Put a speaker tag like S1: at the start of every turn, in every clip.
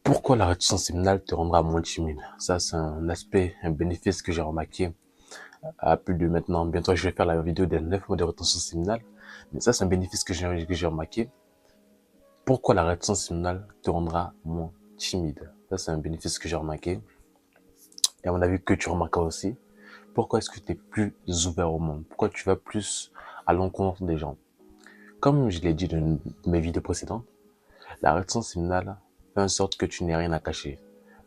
S1: Pourquoi la rétention séminale te rendra moins timide? Ça, c'est un aspect, un bénéfice que j'ai remarqué à plus de maintenant. Bientôt, je vais faire la vidéo des 9 mois de rétention séminale. Mais ça, c'est un bénéfice que j'ai remarqué. Pourquoi la rétention séminale te rendra moins timide? Ça, c'est un bénéfice que j'ai remarqué. Et à mon avis, que tu remarqueras aussi. Pourquoi est-ce que tu es plus ouvert au monde? Pourquoi tu vas plus à l'encontre des gens? Comme je l'ai dit dans mes vidéos précédentes, la rétention séminale fait en sorte que tu n'aies rien à cacher.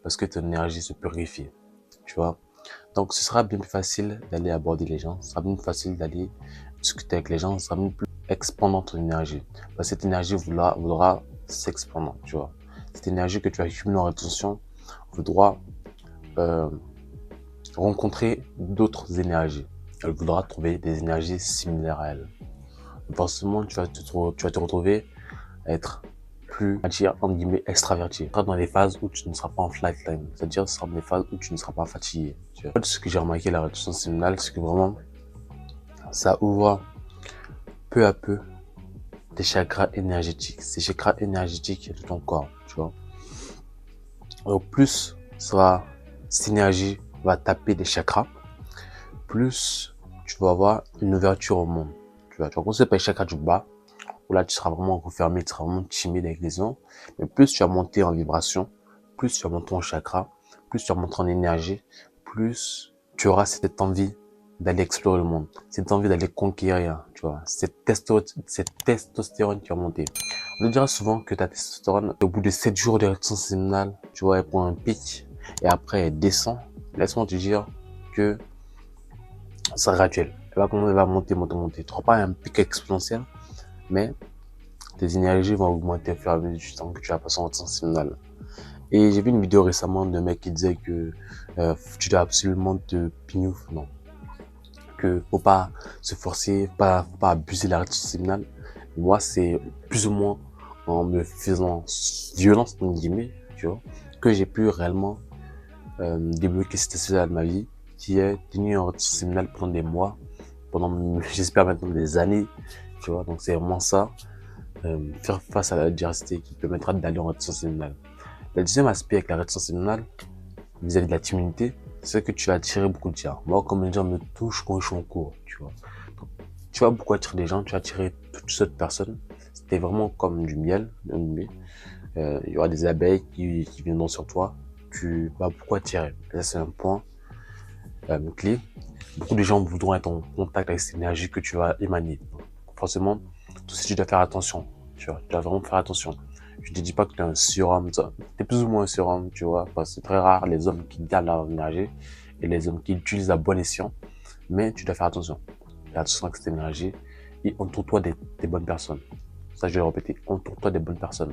S1: Parce que ton énergie se purifie. Tu vois? Donc, ce sera bien plus facile d'aller aborder les gens, ce sera bien plus facile d'aller discuter avec les gens, ce sera bien plus expandant ton énergie. Parce que cette énergie voudra s'expandre, tu vois. Cette énergie que tu as accumulée en rétention voudra euh, rencontrer d'autres énergies. Elle voudra trouver des énergies similaires à elle. Forcément, tu vas te retrouver à être plus, à dire, entre guillemets, extraverti. Tu seras dans les phases où tu ne seras pas en flightline. C'est-à-dire, ce sera dans les phases où tu ne seras pas fatigué. Tu vois. Ce que j'ai remarqué, la rétention séminale, c'est que vraiment, ça ouvre peu à peu tes chakras énergétiques. Ces chakras énergétiques de ton corps, tu vois. Donc, plus cette énergie va taper des chakras, plus tu vas avoir une ouverture au monde. Tu vas commencer par les chakras du bas, où là, tu seras vraiment refermé, tu seras vraiment timide avec les gens. Mais plus tu vas monter en vibration, plus tu vas monter en chakra, plus tu vas monter en énergie, plus tu auras cette envie d'aller explorer le monde, cette envie d'aller conquérir, tu vois, cette testostérone qui va monter. On te dira souvent que ta testostérone, au bout de 7 jours de rétention séminale, tu vois, elle prend un pic et après elle descend. Laisse-moi te dire que c'est graduel. Elle va monter, monter, monter. Tu n'auras pas un pic exponentiel, mais tes énergies vont augmenter au fur et à mesure du temps que tu vas passer en rétention séminale. Et j'ai vu une vidéo récemment d'un mec qui disait que tu dois absolument te pignouf, non, que faut pas se forcer, faut pas abuser de la rétention séminale. Moi, c'est plus ou moins en me faisant violence, entre guillemets, tu vois, que j'ai pu réellement débloquer cette aspect de ma vie, qui est tenu en rétention séminale pendant des mois, pendant, j'espère maintenant des années, tu vois. Donc c'est vraiment ça, faire face à la diversité qui permettra d'aller en rétention séminale. Le deuxième aspect avec la rétention séminale, vis-à-vis de la timidité, c'est que tu vas attirer beaucoup de gens. Moi, comme les gens me touchent quand je suis en cours, tu vois. Donc, tu vas beaucoup attirer des gens, tu vas attirer toutes sortes de personnes. C'était vraiment comme du miel, il y aura des abeilles qui viendront sur toi. Tu vas beaucoup attirer. Ça, c'est un point clé. Beaucoup de gens voudront être en contact avec cette énergie que tu vas émaner. Donc, forcément, tout ça, tu dois faire attention. Tu vois, tu dois vraiment faire attention. Je te dis pas que tu es un surhomme, tu es plus ou moins un surhomme, tu vois, parce que c'est très rare les hommes qui gardent leur énergie et les hommes qui l'utilisent à bon escient, mais tu dois faire attention. Fais attention avec cette énergie et entoure-toi des bonnes personnes. Ça, je vais le répéter, entoure-toi des bonnes personnes.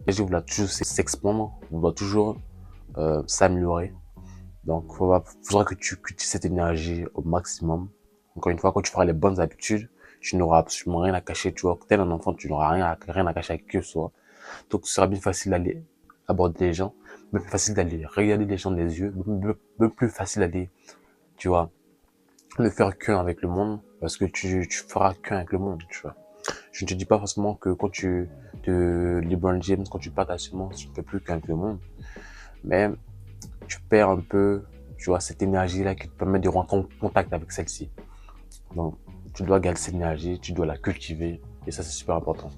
S1: L'énergie doit toujours s'expandre, on doit toujours s'améliorer. Donc, il faudra que tu cultives cette énergie au maximum. Encore une fois, quand tu feras les bonnes habitudes, tu n'auras absolument rien à cacher. Tu vois, tel un enfant, tu n'auras rien à cacher à qui que ce soit. Donc, ce sera bien facile d'aller aborder les gens, même plus facile d'aller regarder les gens des yeux, même plus facile d'aller, tu vois, ne faire qu'un avec le monde, parce que tu feras qu'un avec le monde, tu vois. Je ne te dis pas forcément que quand tu te LeBron James, quand tu pars ta semence, tu ne fais plus qu'un avec le monde, mais tu perds un peu, tu vois, cette énergie-là qui te permet de rentrer en contact avec celle-ci. Donc, tu dois garder cette énergie, tu dois la cultiver, et ça, c'est super important.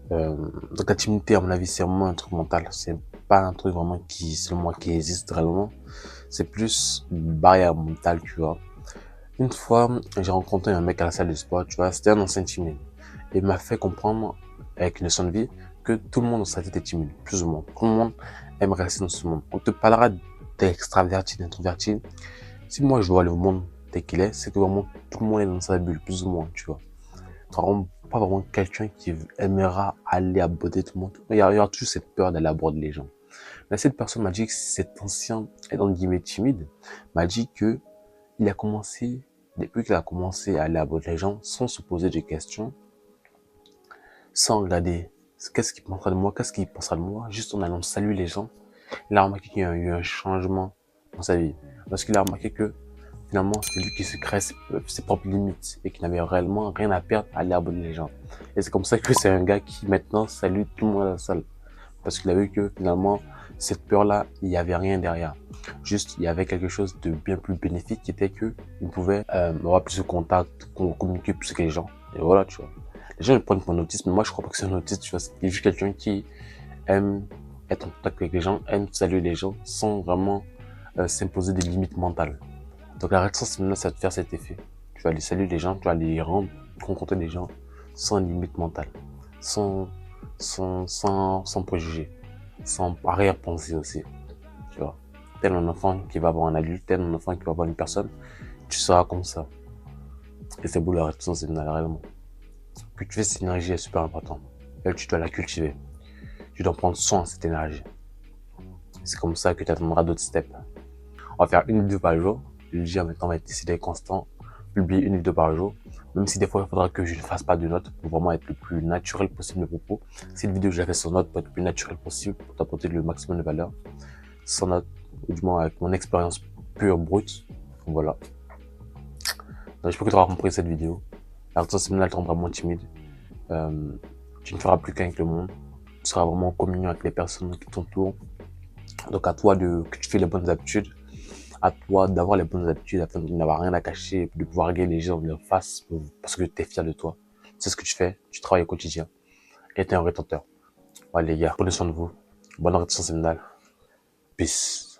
S1: Donc la timidité, à mon avis, c'est vraiment un truc mental. C'est pas un truc vraiment selon moi, qui existe réellement. C'est plus une barrière mentale, tu vois. Une fois, j'ai rencontré un mec à la salle de sport, tu vois, c'était un ancien timide. Et il m'a fait comprendre, avec une leçon de vie, que tout le monde dans sa tête est timide, plus ou moins. Tout le monde aime rester dans ce monde. On te parlera d'extraverti, d'introverti. Si moi je vois le monde tel qu'il est, c'est que vraiment tout le monde est dans sa bulle, plus ou moins, tu vois. Tu n'auras pas vraiment quelqu'un qui aimera aller aborder tout le monde. Il y aura toujours cette peur d'aller aborder les gens. Mais cette personne m'a dit que cet ancien, entre guillemets, timide, m'a dit que il a commencé, depuis qu'il a commencé à aller aborder les gens, sans se poser de questions, sans regarder qu'est-ce qu'il pensera de moi, qu'est-ce qu'il pensera de moi, juste en allant saluer les gens, il a remarqué qu'il y a eu un changement dans sa vie. Parce qu'il a remarqué que finalement, c'est lui qui se crée ses propres limites et qui n'avait réellement rien à perdre à aller abonner les gens. Et c'est comme ça que c'est un gars qui maintenant salue tout le monde à la salle. Parce qu'il a vu que finalement, cette peur-là, il n'y avait rien derrière. Juste, il y avait quelque chose de bien plus bénéfique qui était que il pouvait avoir plus de contact, communiquer plus avec les gens. Et voilà, tu vois. Les gens ils prennent pour un autiste, mais moi je crois pas que c'est un autiste, tu vois. C'est juste quelqu'un qui aime être en contact avec les gens, aime saluer les gens sans vraiment s'imposer des limites mentales. Donc la réticence maintenant, ça va te faire cet effet. Tu vas aller saluer les gens, tu vas aller rencontrer des gens sans limite mentale, sans, sans préjugés, sans arrière-pensée aussi. Tu vois. Tel un enfant qui va voir un adulte, tel un enfant qui va voir une personne, tu seras comme ça. Et c'est beau la réticence séminale, réellement. Que tu fais cette énergie est super important. Et tu dois la cultiver. Tu dois prendre soin de cette énergie. C'est comme ça que tu atteindras d'autres steps. On va faire une vidéo par jour. Le GR maintenant va être décidé constant. Publier une vidéo par jour. Même si des fois il faudra que je ne fasse pas de notes pour vraiment être le plus naturel possible le propos. Cette vidéo, je la fais sans notes pour être le plus naturel possible, pour t'apporter le maximum de valeur. Sans notes, ou du moins avec mon expérience pure, brute. Voilà. Donc, j'espère que tu auras compris cette vidéo. La réticence séminale te rendra moins timide. Tu ne feras plus qu'un avec le monde. Tu seras vraiment en communion avec les personnes qui t'entourent. Donc à toi que tu fais les bonnes habitudes, à toi d'avoir les bonnes habitudes afin de n'avoir rien à cacher, de pouvoir regarder les gens en leur face parce que tu es fier de toi. C'est ce que tu fais, tu travailles au quotidien et tu es un rétenteur. Voilà les gars, prenez soin de vous. Bonne rétention séminale. Peace.